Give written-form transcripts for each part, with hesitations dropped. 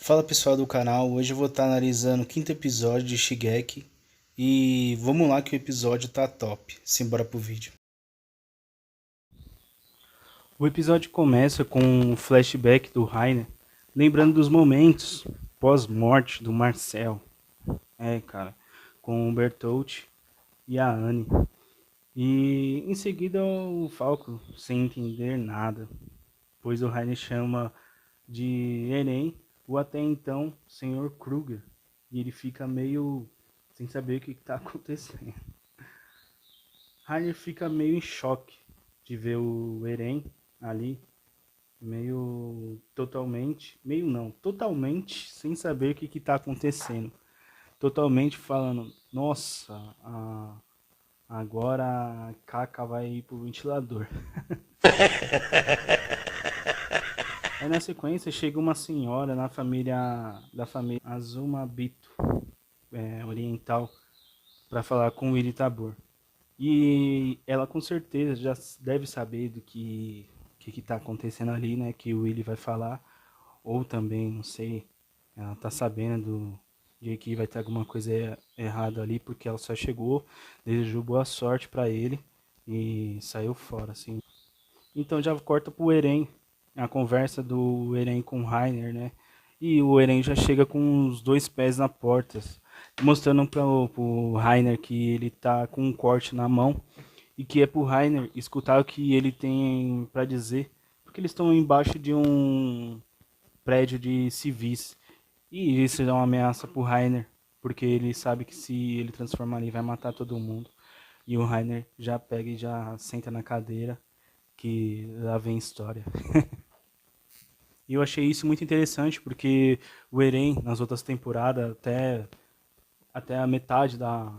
Fala pessoal do canal, hoje eu vou estar analisando o quinto episódio de Shingeki e vamos lá que o episódio tá top, simbora pro vídeo. O episódio começa com um flashback do Rainer, lembrando dos momentos pós-morte do Marcel, cara, com o Bertolt e a Anne. E em seguida o Falco, sem entender nada, pois o Rainer chama de Eren o até então Senhor Kruger. E ele fica meio sem saber o que está acontecendo. Rainer fica meio em choque de ver o Eren ali, meio totalmente, meio não, totalmente sem saber o que está acontecendo. Totalmente falando, nossa, agora a Caca vai ir pro ventilador. Aí na sequência chega uma senhora da família Azuma Bito, oriental, para falar com o Willy Tabor. E ela com certeza já deve saber do que tá acontecendo ali, né? Que o Willy vai falar, ou também, não sei, ela tá sabendo de que vai ter alguma coisa errada ali, porque ela só chegou, desejou boa sorte para ele e saiu fora, assim. Então já corta pro Eren, a conversa do Eren com o Rainer, né? E o Eren já chega com os dois pés na porta, mostrando pro Rainer que ele tá com um corte na mão e que é pro Rainer escutar o que ele tem para dizer, porque eles estão embaixo de um prédio de civis. E isso é uma ameaça pro Rainer, porque ele sabe que se ele transformar ali vai matar todo mundo. E o Rainer já pega e já senta na cadeira, que lá vem história. E eu achei isso muito interessante, porque o Eren, nas outras temporadas, até a metade da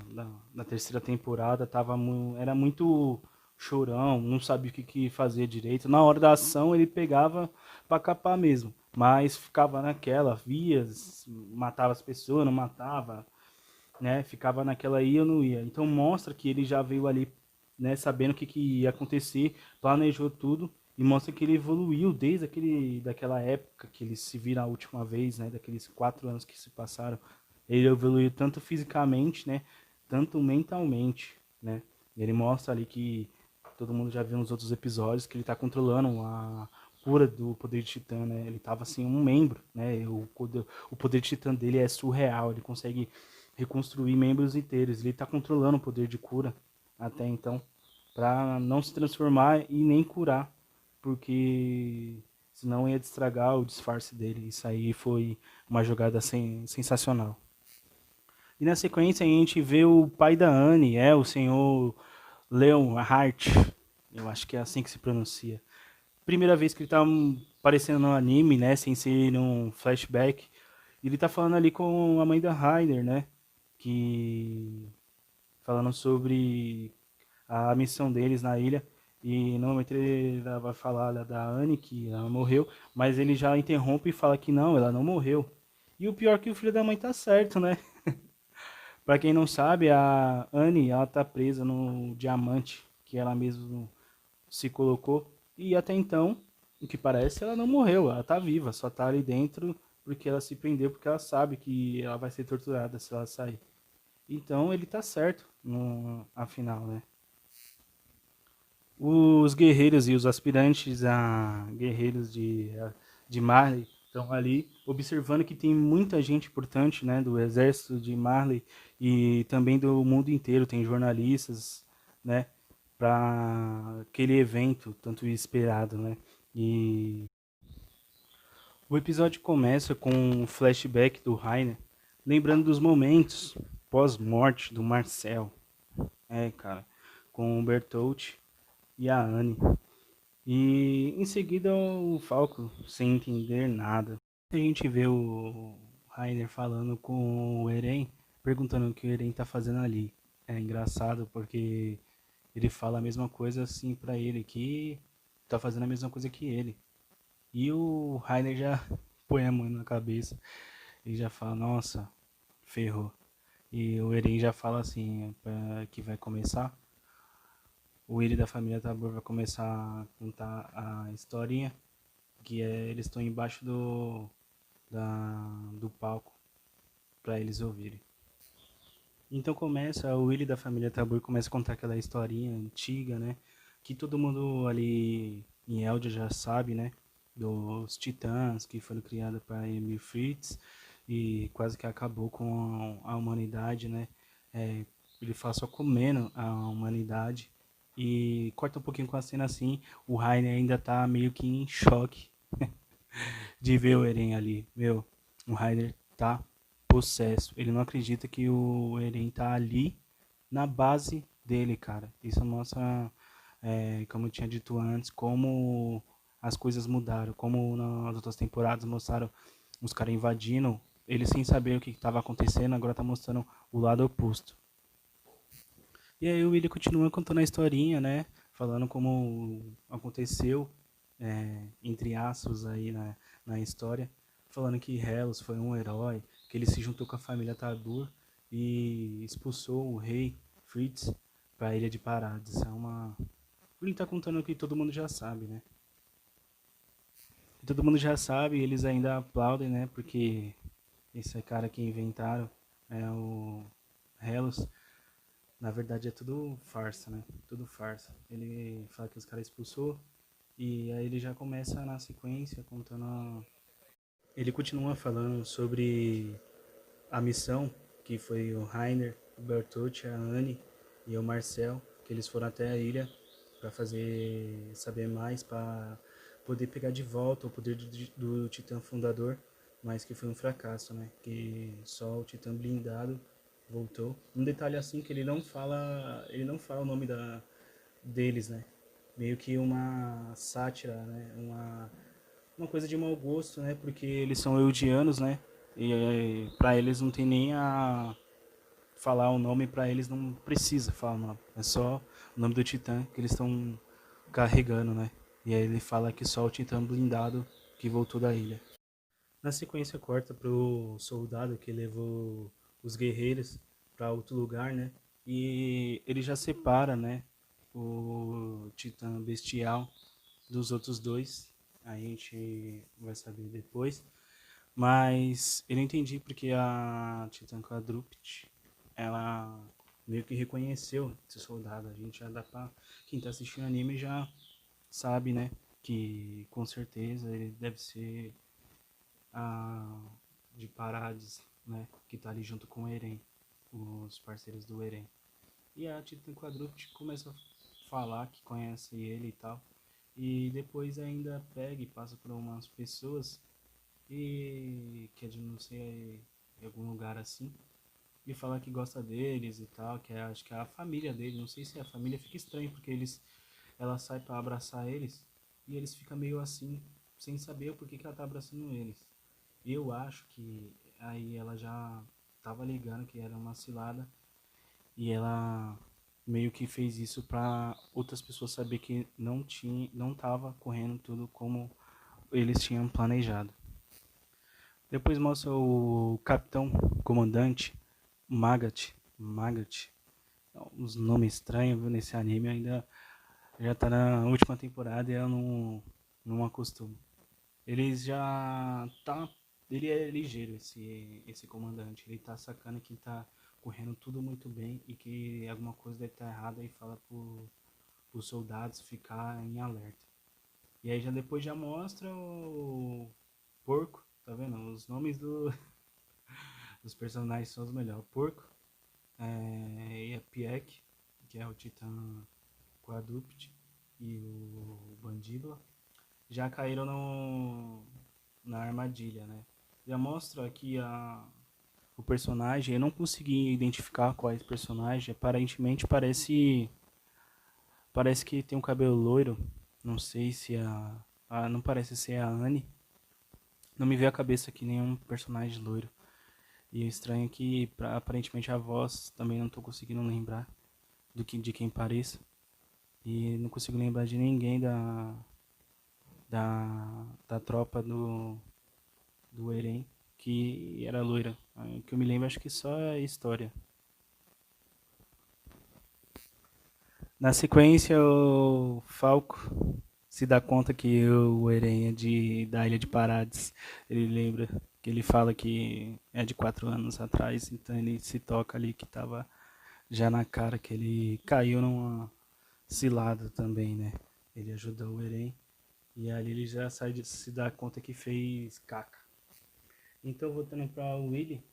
terceira temporada, era muito chorão, não sabia o que fazer direito. Na hora da ação, ele pegava pra capar mesmo, mas ficava naquela, via, matava as pessoas, não matava, né? Ficava naquela ia ou não ia. Então mostra que ele já veio ali, né, sabendo o que ia acontecer, planejou tudo e mostra que ele evoluiu desde daquela época que ele se vira a última vez, né, daqueles 4 anos que se passaram. Ele evoluiu tanto fisicamente, né, tanto mentalmente, né. Ele mostra ali que todo mundo já viu nos outros episódios que ele está controlando a cura do poder de Titã, né? Ele tava assim um membro, né? O poder de Titã dele é surreal, ele consegue reconstruir membros inteiros. Ele está controlando o poder de cura até então, para não se transformar e nem curar, porque senão ia estragar o disfarce dele. Isso aí foi uma jogada sensacional. E na sequência a gente vê o pai da Anne, o senhor Leonhardt, eu acho que é assim que se pronuncia. Primeira vez que ele tá aparecendo no anime, né, sem ser num flashback. Ele tá falando ali com a mãe da Rainer, né, que falando sobre a missão deles na ilha. E normalmente ele vai falar da Anne, que ela morreu, mas ele já interrompe e fala que não, ela não morreu. E o pior é que o filho da mãe tá certo, né? Pra quem não sabe, a Anne, ela tá presa no diamante que ela mesma se colocou. E até então, o que parece, ela não morreu, ela tá viva, só tá ali dentro porque ela se prendeu, porque ela sabe que ela vai ser torturada se ela sair. Então ele tá certo, no, afinal, né? Os guerreiros e os aspirantes a guerreiros de Marley estão ali observando que tem muita gente importante, né, do exército de Marley e também do mundo inteiro. Tem jornalistas, né, para aquele evento tanto esperado, né? E o episódio começa com um flashback do Rainer, lembrando dos momentos pós-morte do Marcel, cara, com o Bertolt e a Anne. E em seguida o Falco, sem entender nada. A gente vê o Rainer falando com o Eren, perguntando o que o Eren tá fazendo ali. É engraçado porque ele fala a mesma coisa assim pra ele, que tá fazendo a mesma coisa que ele. E o Rainer já põe a mão na cabeça e já fala, nossa, ferrou. E o Eren já fala assim, que vai começar. O Willy da família Tabor vai começar a contar a historinha, que é eles estão embaixo do palco para eles ouvirem. Então começa, o Willy da família Tabur começa a contar aquela historinha antiga, né? Que todo mundo ali em Eldia já sabe, né? Dos Titãs, que foram criados para Emil Fritz e quase que acabou com a humanidade, né? Ele faz só comendo a humanidade e corta um pouquinho com a cena assim, o Rainer ainda tá meio que em choque de ver o Eren ali. Meu, o Rainer tá possesso. Ele não acredita que o Eren tá ali na base dele, cara. Isso mostra, como eu tinha dito antes, como as coisas mudaram. Como nas outras temporadas mostraram os caras invadindo, ele sem saber o que estava acontecendo, agora tá mostrando o lado oposto. E aí o Willie continua contando a historinha, né? Falando como aconteceu, entre aspas, aí na história. Falando que Hellos foi um herói, que ele se juntou com a família Tabur e expulsou o rei Fritz para a ilha de Parades. Ele tá contando o que todo mundo já sabe, né? E todo mundo já sabe, eles ainda aplaudem, né? Porque esse cara que inventaram é o Hellos. Na verdade é tudo farsa, né? Tudo farsa. Ele fala que os caras expulsou e aí ele já começa na sequência contando. Ele continua falando sobre a missão que foi o Rainer, o Bertucci, a Anne e o Marcel, que eles foram até a ilha para fazer saber mais, para poder pegar de volta o poder do Titã Fundador, mas que foi um fracasso, né? Que só o Titã Blindado voltou. Um detalhe assim que ele não fala o nome deles, né? Meio que uma sátira, né? Uma coisa de mau gosto, né? Porque eles são eudianos, né? E para eles não tem nem a falar o nome, para eles não precisa falar o nome. É só o nome do Titã que eles estão carregando, né? E aí ele fala que só o Titã blindado que voltou da ilha. Na sequência corta pro soldado que levou os guerreiros para outro lugar, né? E ele já separa, né, o Titã Bestial dos outros dois. A gente vai saber depois. Mas eu não entendi porque a Titã Quadrúpede, ela meio que reconheceu esse soldado. A gente já dá pra... Quem tá assistindo anime já sabe, né? Que com certeza ele deve ser a de Parades, né? Que tá ali junto com o Eren, os parceiros do Eren. E a Titã Quadrúpede começa a falar que conhece ele e tal. E depois ainda pega e passa por umas pessoas e que é de não sei, em algum lugar assim. E fala que gosta deles e tal, que acho que é a família dele. Não sei se é a família, fica estranho porque ela sai para abraçar eles e eles ficam meio assim, sem saber o porquê que ela tá abraçando eles. Eu acho que aí ela já tava ligando que era uma cilada e ela meio que fez isso para outras pessoas saber que não tava correndo tudo como eles tinham planejado. Depois mostra o capitão comandante Magat. Uns nomes estranhos, viu, nesse anime ainda já tá na última temporada e eu não acostumo. Ele já tá. Ele é ligeiro, esse comandante. Ele tá sacando que tá correndo tudo muito bem e que alguma coisa deve estar errada e fala pros soldados ficar em alerta. E aí já depois já mostra o porco, tá vendo? Os nomes dos personagens são os melhores. O porco, e a Pieck, que é o Titã Quadrúpede, e o Bandíbula, já caíram na armadilha, né? Já mostra aqui o personagem, eu não consegui identificar qual é esse personagem, aparentemente parece que tem um cabelo loiro, não sei se não parece ser a Anne, não me veio à cabeça aqui nenhum personagem loiro. E o estranho é que aparentemente a voz também não tô conseguindo lembrar de quem pareça. E não consigo lembrar de ninguém da tropa do Eren que era loira. O que eu me lembro acho que só é história. Na sequência o Falco se dá conta que o Eren é da Ilha de Parades. Ele lembra. que ele fala que é de 4 anos atrás, então ele se toca ali que tava já na cara que ele caiu numa cilada também, né? Ele ajudou o Eren e ali ele já se dá conta que fez caca. Então voltando para o Willy,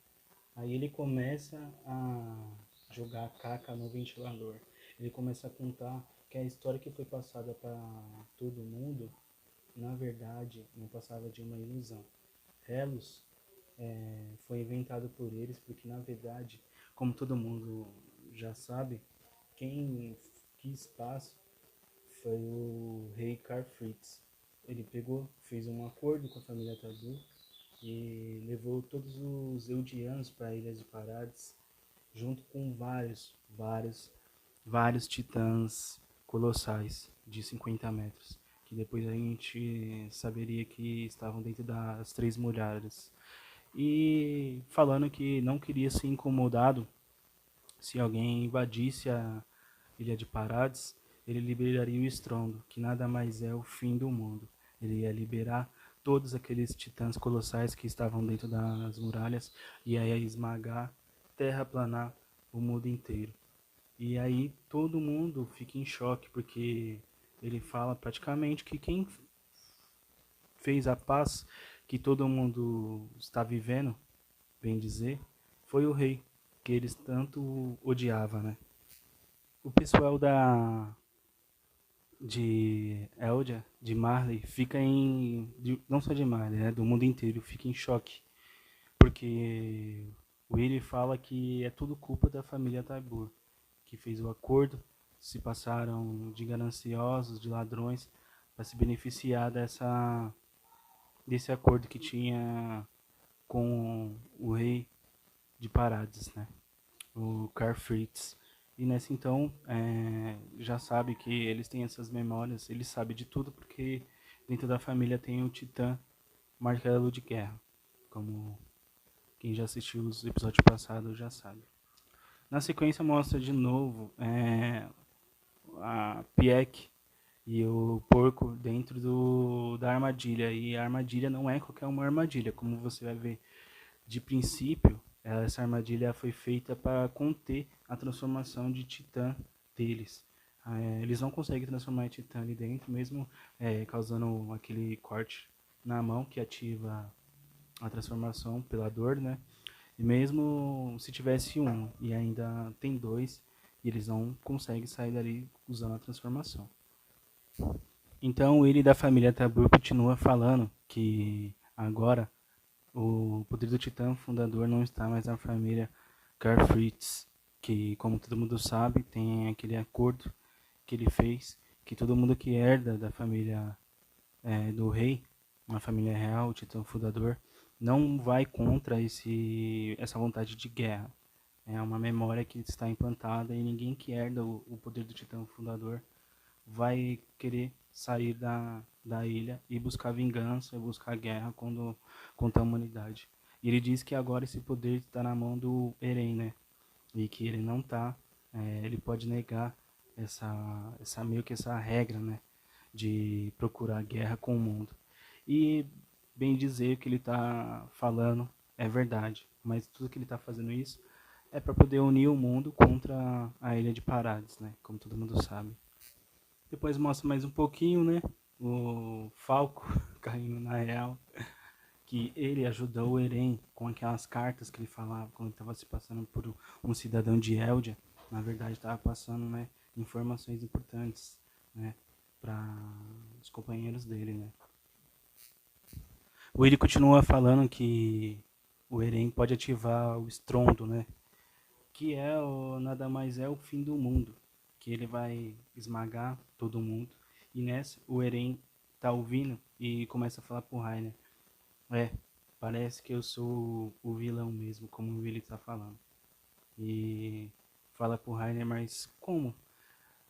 aí ele começa a jogar caca no ventilador. Ele começa a contar que a história que foi passada para todo mundo, na verdade, não passava de uma ilusão. Hellos foi inventado por eles porque, na verdade, como todo mundo já sabe, quem quis espaço foi o rei Carfritz. Ele pegou, fez um acordo com a família Tabu e levou todos os Eldianos para a Ilha de Parades, junto com vários titãs colossais de 50 metros, que depois a gente saberia que estavam dentro das Três Muralhas. E falando que não queria ser incomodado se alguém invadisse a Ilha de Parades, ele liberaria o estrondo, que nada mais é o fim do mundo. Ele ia liberar todos aqueles titãs colossais que estavam dentro das muralhas e ia esmagar, terraplanar o mundo inteiro. E aí todo mundo fica em choque, porque ele fala praticamente que quem fez a paz que todo mundo está vivendo, bem dizer, foi o rei, que eles tanto odiavam, né? O pessoal de Eldia, de Marley, fica não só de Marley, né? Do mundo inteiro, fica em choque. Porque o Willy fala que é tudo culpa da família Taibur, que fez o acordo, se passaram de gananciosos, de ladrões, para se beneficiar desse acordo que tinha com o rei de Parades, né? O Carfritz. E nessa então, já sabe que eles têm essas memórias, ele sabe de tudo porque dentro da família tem o Titã Martelo de Guerra, como quem já assistiu os episódios passados já sabe. Na sequência mostra de novo a Pieck e o porco dentro da armadilha. E a armadilha não é qualquer uma armadilha, como você vai ver de princípio, essa armadilha foi feita para conter a transformação de titã deles. Eles não conseguem transformar em titã ali dentro, mesmo causando aquele corte na mão que ativa a transformação pela dor, né? E mesmo se tivesse um e ainda tem dois, eles não conseguem sair dali usando a transformação. Então ele da família Tabur continua falando que agora o poder do Titã fundador não está mais na família Carfritz, que, como todo mundo sabe, tem aquele acordo que ele fez, que todo mundo que herda da família do rei, a família real, o Titã fundador, não vai contra essa vontade de guerra. É uma memória que está implantada e ninguém que herda o poder do Titã fundador vai querer sair da ilha e buscar vingança, buscar guerra contra a humanidade. E ele diz que agora esse poder está na mão do Eren, né? E que ele não tá, ele pode negar meio que essa regra, né? De procurar guerra com o mundo. E bem dizer que ele está falando é verdade, mas tudo que ele está fazendo isso é para poder unir o mundo contra a Ilha de Parades, né? Como todo mundo sabe. Depois mostra mais um pouquinho, né? O Falco caindo na real. Que ele ajudou o Eren com aquelas cartas que ele falava quando ele estava se passando por um cidadão de Eldia. Na verdade, estava passando, né, informações importantes, né, para os companheiros dele, né. O Eren continua falando que o Eren pode ativar o estrondo, né, que nada mais é o fim do mundo, que ele vai esmagar todo mundo. E nessa, o Eren tá ouvindo e começa a falar pro Rainer, parece que eu sou o vilão mesmo, como o Willy tá falando. E fala pro Rainer, mas como?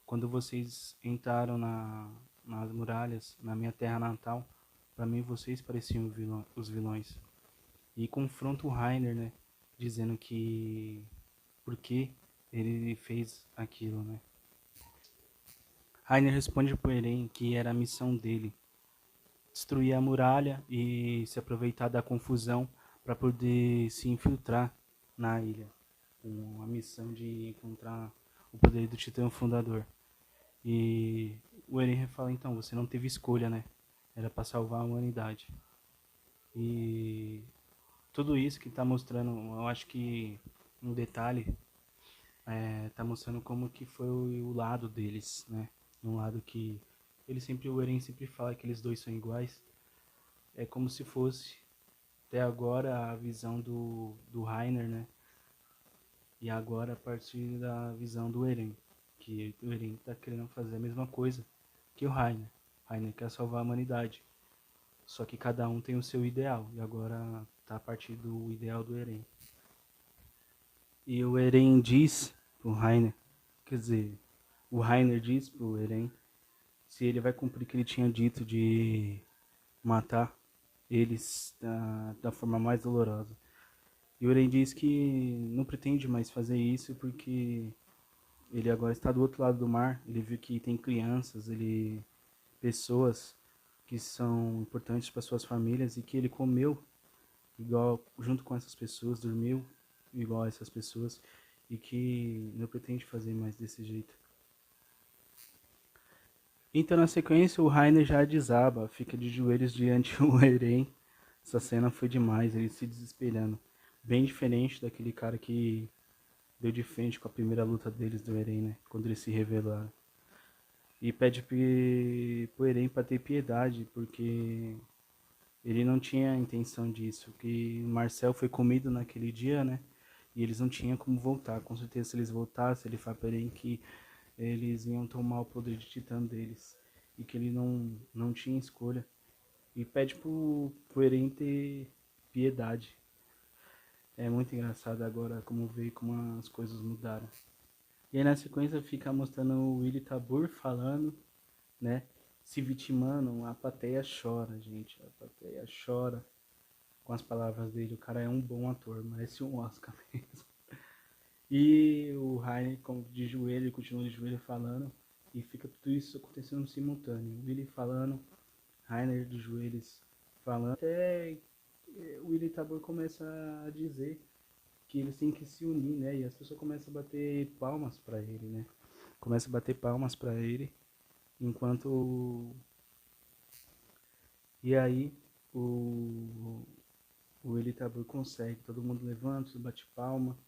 Quando vocês entraram nas muralhas, na minha terra natal, para mim vocês pareciam os vilões. E confronta o Rainer, né, dizendo que por que ele fez aquilo, né. Rainer responde pro Eren que era a missão dele, destruir a muralha e se aproveitar da confusão para poder se infiltrar na ilha, com a missão de encontrar o poder do Titã Fundador. E o Eren fala, então, você não teve escolha, né? Era para salvar a humanidade. E tudo isso que tá mostrando, eu acho que um detalhe, tá mostrando como que foi o lado deles, né? Um lado que o Eren sempre fala que eles dois são iguais. É como se fosse até agora a visão do Reiner, né? E agora a partir da visão do Eren, que o Eren tá querendo fazer a mesma coisa que o Reiner. O Reiner quer salvar a humanidade. Só que cada um tem o seu ideal. E agora tá a partir do ideal do Eren. E o Eren diz pro Reiner, quer dizer, o Reiner diz pro Eren se ele vai cumprir o que ele tinha dito de matar eles da forma mais dolorosa. E o Eren diz que não pretende mais fazer isso porque ele agora está do outro lado do mar. Ele viu que tem crianças, pessoas que são importantes para suas famílias e que ele comeu igual junto com essas pessoas, dormiu igual a essas pessoas e que não pretende fazer mais desse jeito. Então na sequência o Reiner já desaba, fica de joelhos diante do Eren. Essa cena foi demais, ele se desesperando. Bem diferente daquele cara que deu de frente com a primeira luta deles do Eren, né? Quando eles se revelaram. E pede pro Eren pra ter piedade, porque ele não tinha intenção disso. Que o Marcel foi comido naquele dia, né? E eles não tinham como voltar. Com certeza se eles voltassem, ele fala pra Eren que eles iam tomar o poder de titã deles. E que ele não tinha escolha. E pede pro Eren ter piedade. É muito engraçado agora como ver como as coisas mudaram. E aí na sequência fica mostrando o Willy Tabur falando, né? Se vitimando, a plateia chora, gente. A plateia chora com as palavras dele. O cara é um bom ator, merece um Oscar mesmo. E o Rainer de joelho, continua de joelho falando. E fica tudo isso acontecendo simultâneo. O Willy falando, Rainer de joelhos falando. Até o Willy Tabor começa a dizer que eles têm que se unir, né? E as pessoas começam a bater palmas para ele, né? Começa a bater palmas para ele, enquanto e aí o Elitabur consegue, todo mundo levanta, bate palma,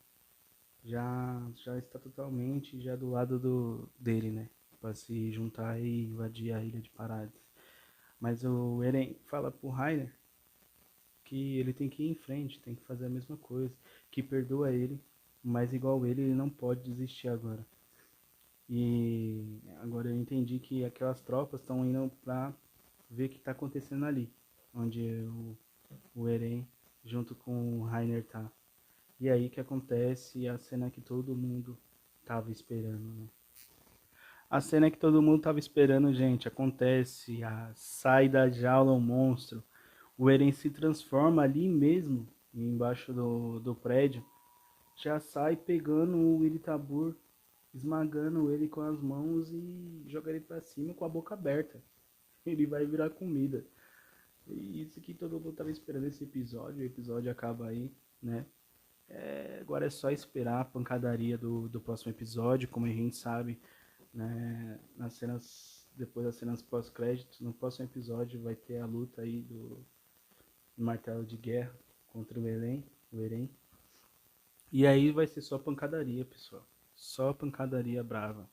já está totalmente já do lado dele, né? Para se juntar e invadir a ilha de Parades. Mas o Eren fala pro Rainer que ele tem que ir em frente, tem que fazer a mesma coisa, que perdoa ele, mas igual ele não pode desistir agora. E agora eu entendi que aquelas tropas estão indo pra ver o que está acontecendo ali, onde o Eren junto com o Rainer tá. E aí que acontece a cena que todo mundo tava esperando, né? A cena que todo mundo tava esperando, gente, acontece, sai da jaula o monstro, o Eren se transforma ali mesmo, embaixo do prédio, já sai pegando o Iritabur, esmagando ele com as mãos e joga ele pra cima com a boca aberta. Ele vai virar comida. E isso que todo mundo tava esperando esse episódio. O episódio acaba aí, né? Agora é só esperar a pancadaria do próximo episódio. Como a gente sabe, né? Nas cenas, depois das cenas pós-créditos, no próximo episódio vai ter a luta aí do martelo de guerra contra o Eren. E aí vai ser só pancadaria, pessoal. Só pancadaria brava.